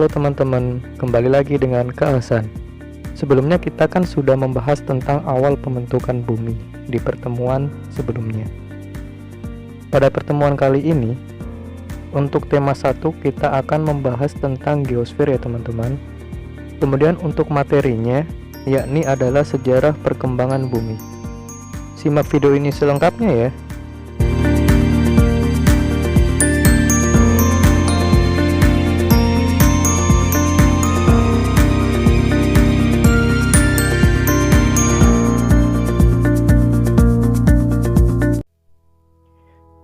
Halo teman-teman, kembali lagi dengan Kak Hasan. Sebelumnya kita kan sudah membahas tentang awal pembentukan bumi di pertemuan sebelumnya. Pada pertemuan kali ini, untuk tema 1 kita akan membahas tentang geosfer ya teman-teman. Kemudian untuk materinya, yakni adalah sejarah perkembangan bumi. Simak video ini selengkapnya ya.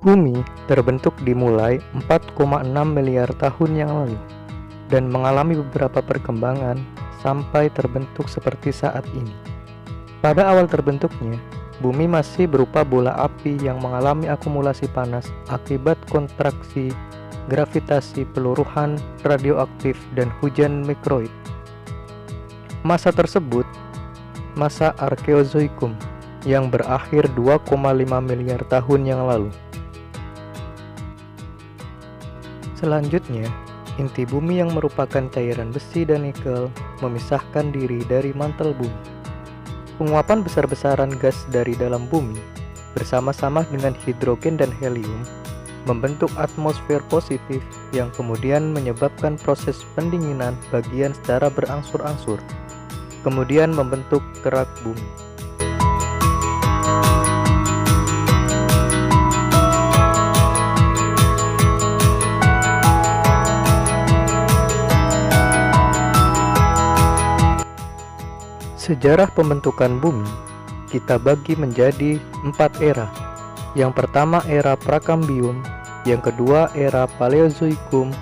Bumi terbentuk dimulai 4,6 miliar tahun yang lalu dan mengalami beberapa perkembangan sampai terbentuk seperti saat ini. Pada awal terbentuknya, bumi masih berupa bola api yang mengalami akumulasi panas akibat kontraksi, gravitasi, peluruhan radioaktif, dan hujan mikroid. Masa tersebut, masa Arkeozoikum, yang berakhir 2,5 miliar tahun yang lalu. Selanjutnya, inti bumi yang merupakan cairan besi dan nikel memisahkan diri dari mantel bumi. Penguapan besar-besaran gas dari dalam bumi bersama-sama dengan hidrogen dan helium membentuk atmosfer positif yang kemudian menyebabkan proses pendinginan bagian secara berangsur-angsur, kemudian membentuk kerak bumi. Sejarah pembentukan bumi kita bagi menjadi 4 era. Yang pertama era Prakambium, yang kedua era Paleozoikum,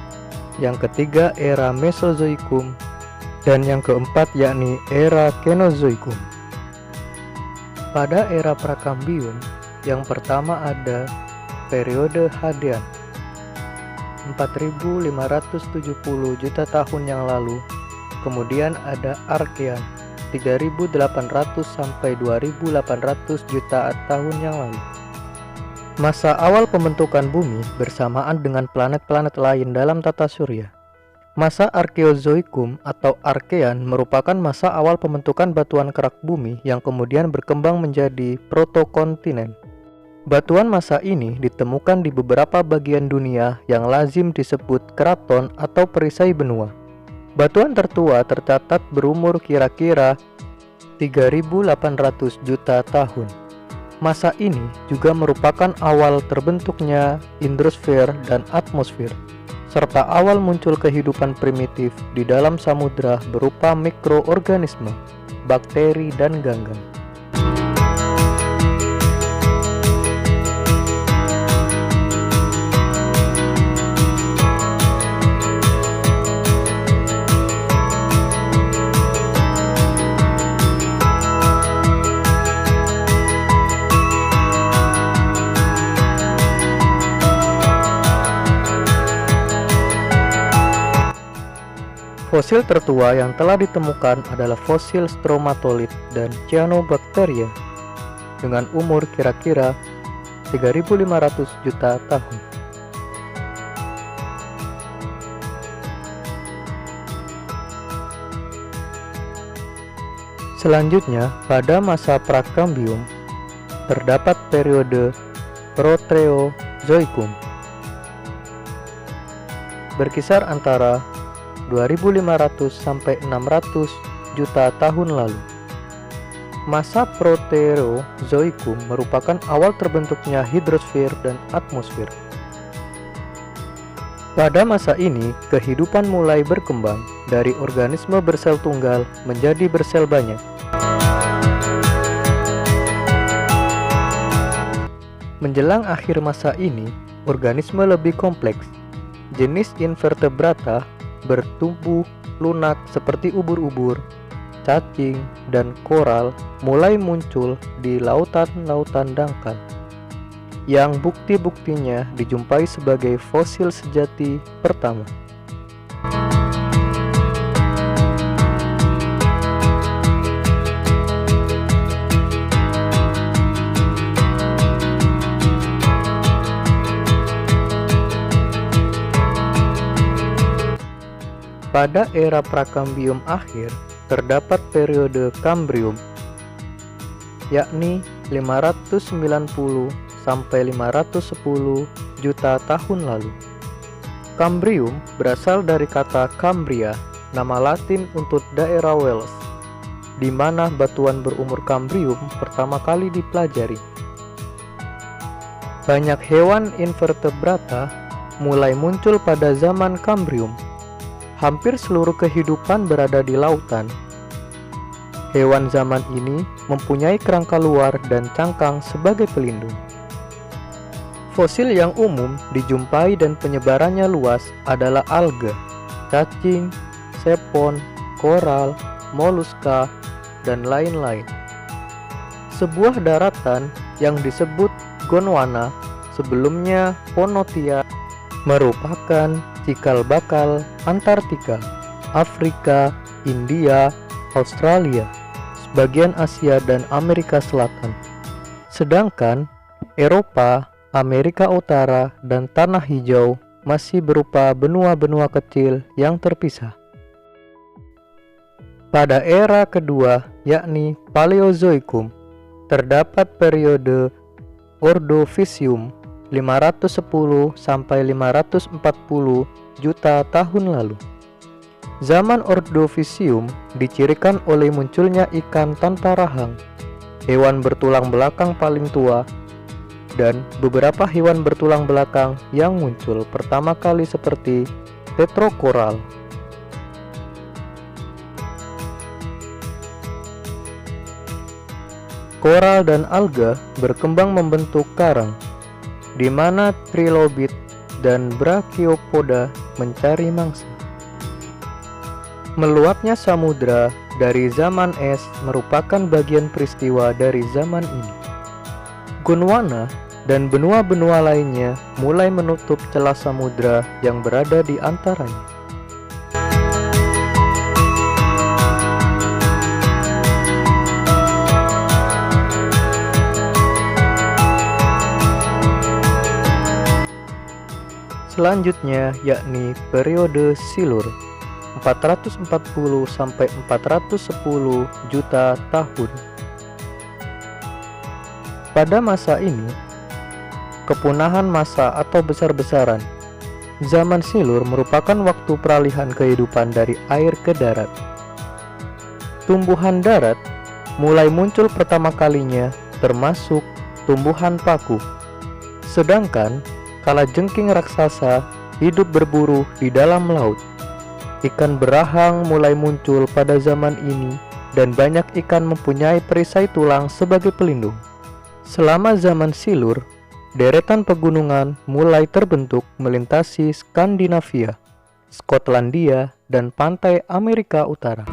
yang ketiga era Mesozoikum, dan yang keempat yakni era Kenozoikum. Pada era Prakambium, yang pertama ada periode Hadean 4.570 juta tahun yang lalu. Kemudian ada Archean 3.800 sampai 2.800 juta tahun yang lalu. Masa awal pembentukan bumi bersamaan dengan planet-planet lain dalam tata surya. Masa Arkeozoikum atau Archean merupakan masa awal pembentukan batuan kerak bumi yang kemudian berkembang menjadi protokontinen. Batuan masa ini ditemukan di beberapa bagian dunia yang lazim disebut keraton atau perisai benua. Batuan tertua tercatat berumur kira-kira 3.800 juta tahun. Masa ini juga merupakan awal terbentuknya hidrosfer dan atmosfer, serta awal muncul kehidupan primitif di dalam samudra berupa mikroorganisme, bakteri, dan ganggang. Fosil tertua yang telah ditemukan adalah fosil stromatolith dan cyanobacteria dengan umur kira-kira 3.500 juta tahun. Selanjutnya, pada masa Prakambium terdapat periode Proterozoikum berkisar antara 2.500 sampai 600 juta tahun lalu. Masa Proterozoikum merupakan awal terbentuknya hidrosfer dan atmosfer. Pada masa ini, kehidupan mulai berkembang dari organisme bersel tunggal menjadi bersel banyak. Menjelang akhir masa ini, organisme lebih kompleks. Jenis invertebrata bertubuh lunak seperti ubur-ubur, cacing, dan koral mulai muncul di lautan-lautan dangkal, yang bukti-buktinya dijumpai sebagai fosil sejati pertama. Pada era Prakambrium akhir, terdapat periode Kambrium, yakni 590 sampai 510 juta tahun lalu. Kambrium berasal dari kata Cambria, nama Latin untuk daerah Wales, di mana batuan berumur Kambrium pertama kali dipelajari. Banyak hewan invertebrata mulai muncul pada zaman Kambrium. Hampir seluruh kehidupan berada di lautan. Hewan zaman ini mempunyai kerangka luar dan cangkang sebagai pelindung. Fosil yang umum dijumpai dan penyebarannya luas adalah alga, cacing, sepon, koral, moluska, dan lain-lain. Sebuah daratan yang disebut Gondwana, sebelumnya Ponotia, merupakan cikal bakal Antartika, Afrika, India, Australia, sebagian Asia dan Amerika Selatan. Sedangkan Eropa, Amerika Utara, dan Tanah Hijau masih berupa benua-benua kecil yang terpisah. Pada era kedua, yakni Paleozoikum, terdapat periode Ordovisium 510 sampai 540 juta tahun lalu. Zaman Ordovisium dicirikan oleh munculnya ikan tanpa rahang, hewan bertulang belakang paling tua, dan beberapa hewan bertulang belakang yang muncul pertama kali seperti tetrokoral. Koral dan alga berkembang membentuk karang, di mana trilobit dan brachiopoda mencari mangsa. Meluapnya samudra dari zaman es merupakan bagian peristiwa dari zaman ini. Gondwana dan benua-benua lainnya mulai menutup celah samudra yang berada di antaranya. Selanjutnya yakni periode Silur 440 sampai 410 juta tahun. Pada masa ini, kepunahan massa atau besar-besaran. Zaman Silur merupakan waktu peralihan kehidupan dari air ke darat. Tumbuhan darat mulai muncul pertama kalinya, termasuk tumbuhan paku. Sedangkan kalajengking raksasa hidup berburu di dalam laut. Ikan berahang mulai muncul pada zaman ini, dan banyak ikan mempunyai perisai tulang sebagai pelindung. Selama zaman Silur, deretan pegunungan mulai terbentuk melintasi Skandinavia, Skotlandia, dan pantai Amerika Utara.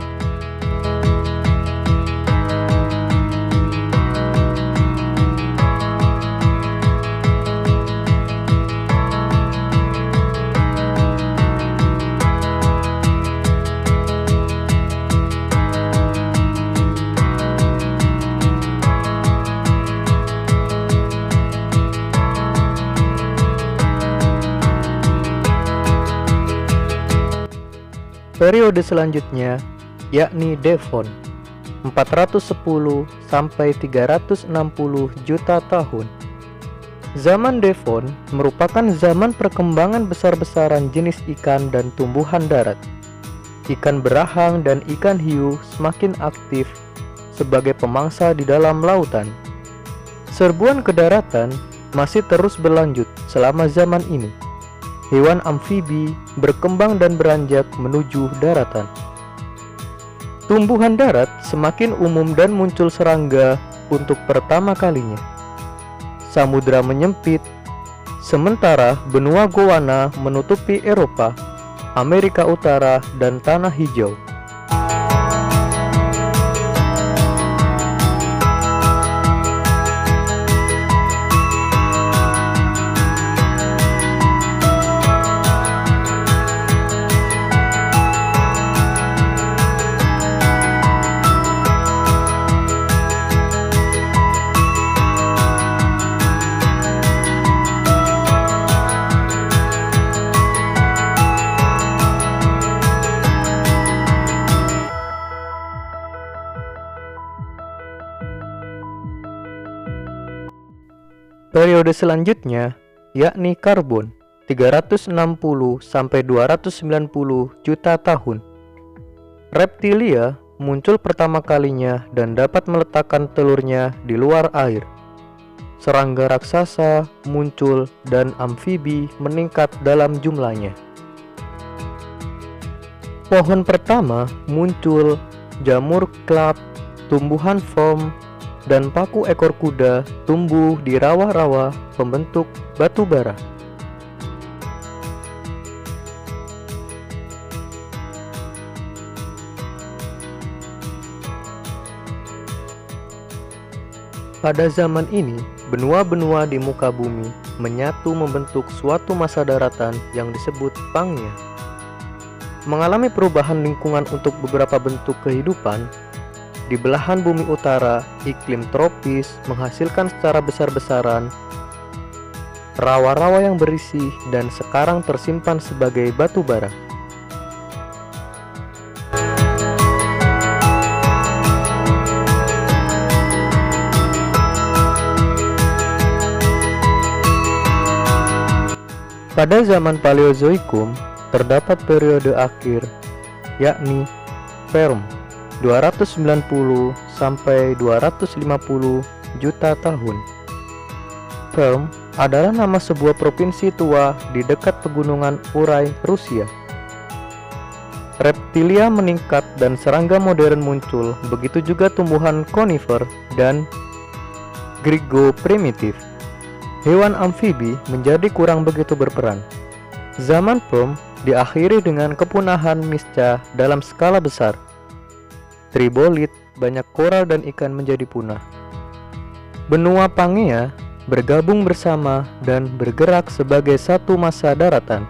Periode selanjutnya yakni Devon 410 sampai 360 juta tahun. Zaman Devon merupakan zaman perkembangan besar-besaran jenis ikan dan tumbuhan darat. Ikan berahang dan ikan hiu semakin aktif sebagai pemangsa di dalam lautan. Serbuan ke daratan masih terus berlanjut selama zaman ini. Hewan amfibi berkembang dan beranjak menuju daratan. Tumbuhan darat semakin umum dan muncul serangga untuk pertama kalinya. Samudra menyempit, sementara benua Gondwana menutupi Eropa, Amerika Utara, dan Tanah Hijau. Periode selanjutnya yakni karbon, 360 sampai 290 juta tahun. Reptilia muncul pertama kalinya dan dapat meletakkan telurnya di luar air. Serangga raksasa muncul dan amfibi meningkat dalam jumlahnya. Pohon pertama muncul, jamur klap, tumbuhan fern, dan paku ekor kuda tumbuh di rawa-rawa pembentuk batu bara. Pada zaman ini, benua-benua di muka bumi menyatu membentuk suatu masa daratan yang disebut Pangea. Mengalami perubahan lingkungan untuk beberapa bentuk kehidupan, di belahan bumi utara, iklim tropis menghasilkan secara besar-besaran rawa-rawa yang berisi dan sekarang tersimpan sebagai batu bara. Pada zaman Paleozoikum, terdapat periode akhir, yakni Perm, 290 sampai 250 juta tahun. Perm adalah nama sebuah provinsi tua di dekat pegunungan Urai, Rusia. Reptilia meningkat dan serangga modern muncul, begitu juga tumbuhan konifer dan grigo primitif. Hewan amfibi menjadi kurang begitu berperan. Zaman Perm diakhiri dengan kepunahan misca dalam skala besar. Tribolit, banyak koral dan ikan menjadi punah. Benua Pangea bergabung bersama dan bergerak sebagai satu masa daratan.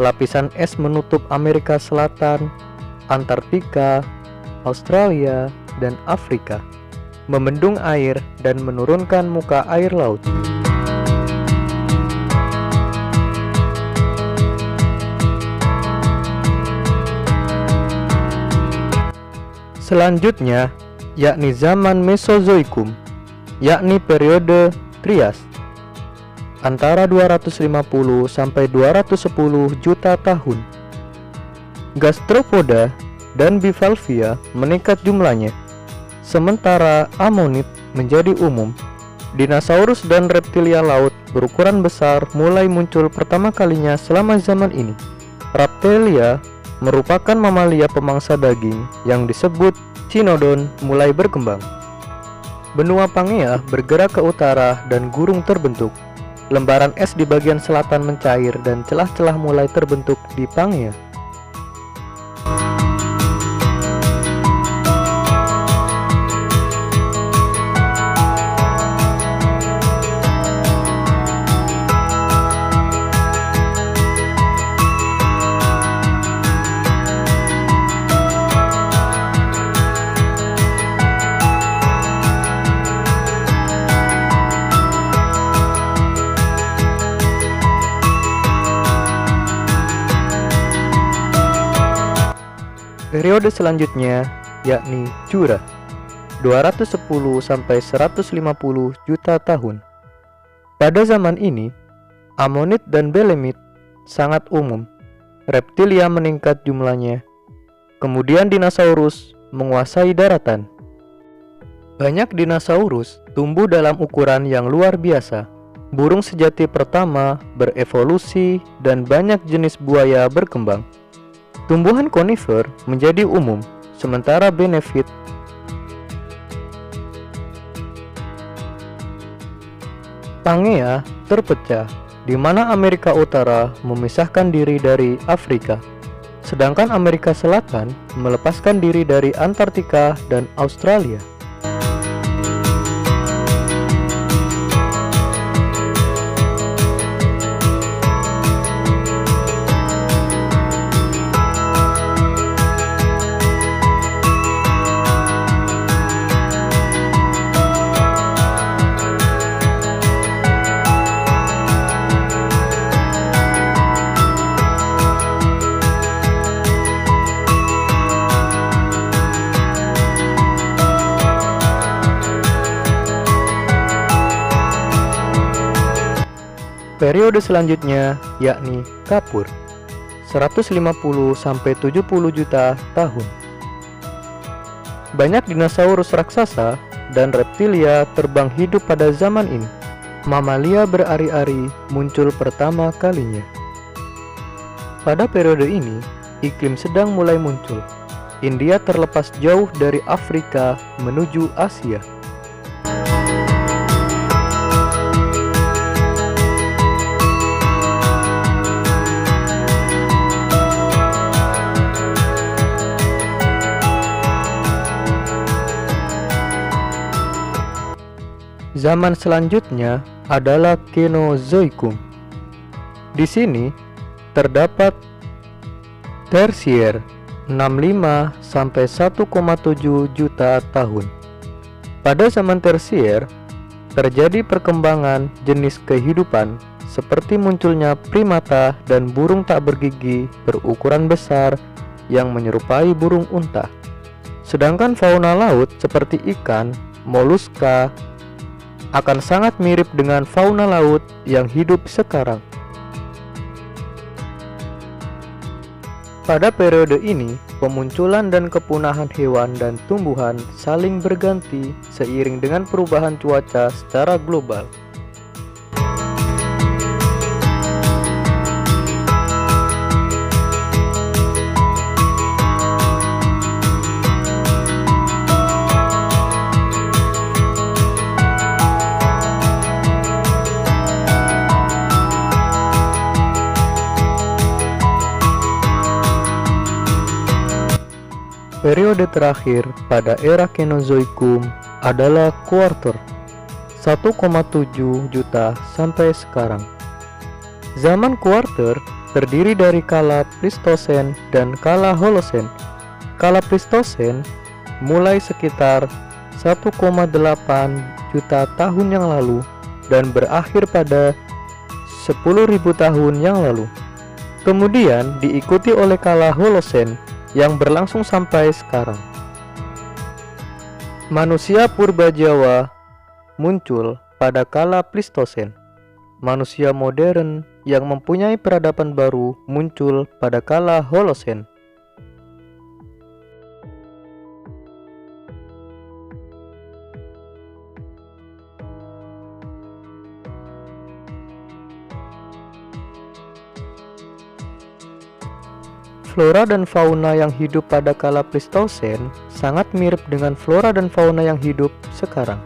Lapisan es menutup Amerika Selatan, Antartika, Australia, dan Afrika, membendung air dan menurunkan muka air laut. Selanjutnya, yakni zaman Mesozoikum, yakni periode Trias, antara 250 sampai 210 juta tahun. Gastropoda dan bivalvia meningkat jumlahnya, sementara amonit menjadi umum. Dinosaurus dan reptilia laut berukuran besar mulai muncul pertama kalinya selama zaman ini. Reptilia merupakan mamalia pemangsa daging yang disebut Cynodon mulai berkembang. Benua Pangea bergerak ke utara dan gurun terbentuk. Lembaran es di bagian selatan mencair dan celah-celah mulai terbentuk di Pangea. Periode selanjutnya yakni Jura, 210 sampai 150 juta tahun. Pada zaman ini, amonit dan belemit sangat umum. Reptilia meningkat jumlahnya. Kemudian dinosaurus menguasai daratan. Banyak dinosaurus tumbuh dalam ukuran yang luar biasa. Burung sejati pertama berevolusi dan banyak jenis buaya berkembang. Tumbuhan konifer menjadi umum, sementara benefit Pangea terpecah, di mana Amerika Utara memisahkan diri dari Afrika, sedangkan Amerika Selatan melepaskan diri dari Antartika dan Australia. Periode selanjutnya yakni Kapur, 150 sampai 70 juta tahun. Banyak dinosaurus raksasa dan reptilia terbang hidup pada zaman ini. Mamalia berari-ari muncul pertama kalinya. Pada periode ini, iklim sedang mulai muncul. India terlepas jauh dari Afrika menuju Asia. Zaman selanjutnya adalah Kenozoikum. Di sini terdapat Tersier 65 sampai 1,7 juta tahun. Pada zaman Tersier terjadi perkembangan jenis kehidupan seperti munculnya primata dan burung tak bergigi berukuran besar yang menyerupai burung unta. Sedangkan fauna laut seperti ikan, moluska akan sangat mirip dengan fauna laut yang hidup sekarang. Pada periode ini, pemunculan dan kepunahan hewan dan tumbuhan saling berganti seiring dengan perubahan cuaca secara global. Periode terakhir pada era Kenozoikum adalah Kuarter, 1,7 juta sampai sekarang. Zaman Kuarter terdiri dari kala Plistosen dan kala Holosen. Kala Plistosen mulai sekitar 1,8 juta tahun yang lalu dan berakhir pada 10.000 tahun yang lalu. Kemudian diikuti oleh kala Holosen yang berlangsung sampai sekarang. Manusia purba Jawa muncul pada kala Plistosen. Manusia modern yang mempunyai peradaban baru muncul pada kala Holosen. Flora dan fauna yang hidup pada kala Plistosen sangat mirip dengan flora dan fauna yang hidup sekarang.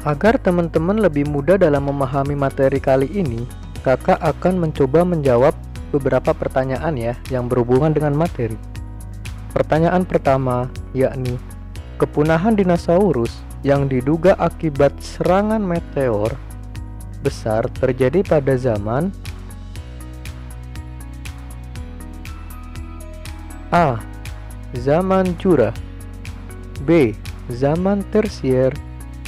Agar teman-teman lebih mudah dalam memahami materi kali ini, kakak akan mencoba menjawab beberapa pertanyaan ya yang berhubungan dengan materi. Pertanyaan pertama yakni, kepunahan dinosaurus yang diduga akibat serangan meteor besar terjadi pada zaman A. Zaman Jura, B. Zaman Tersier,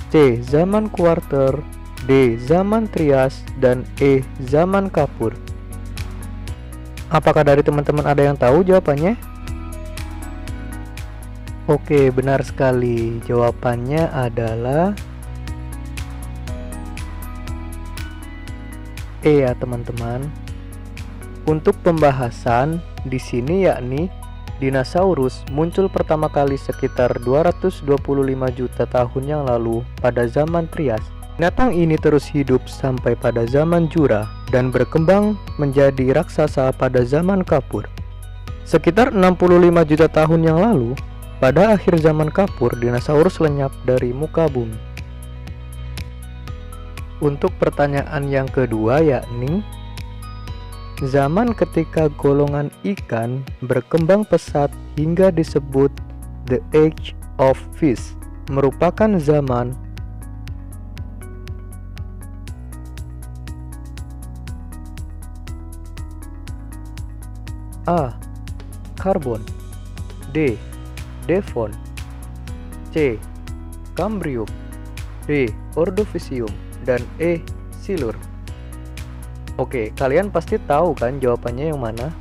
C. Zaman Kuarter, D. Zaman Trias, dan E. Zaman Kapur. Apakah dari teman-teman ada yang tahu jawabannya? Oke, benar sekali. Jawabannya adalah E ya teman-teman. Untuk pembahasan di sini yakni dinosaurus muncul pertama kali sekitar 225 juta tahun yang lalu pada zaman Trias. Binatang ini terus hidup sampai pada zaman Jura dan berkembang menjadi raksasa pada zaman Kapur. Sekitar 65 juta tahun yang lalu, pada akhir zaman Kapur, dinosaurus lenyap dari muka bumi. Untuk pertanyaan yang kedua yakni, zaman ketika golongan ikan berkembang pesat hingga disebut The Age of Fish merupakan zaman A. Karbon, D. Devon. C. Cambrium. D. Ordovicium. Dan E. Silur. Oke, kalian pasti tahu kan jawabannya yang mana?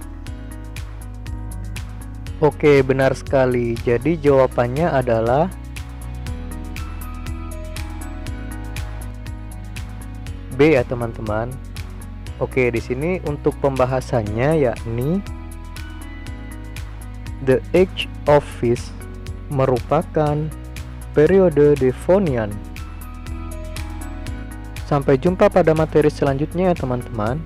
Oke, benar sekali. Jadi jawabannya adalah B ya teman-teman. Oke, di sini untuk pembahasannya yakni The Age of Fish merupakan periode Devonian. Sampai jumpa pada materi selanjutnya ya teman-teman.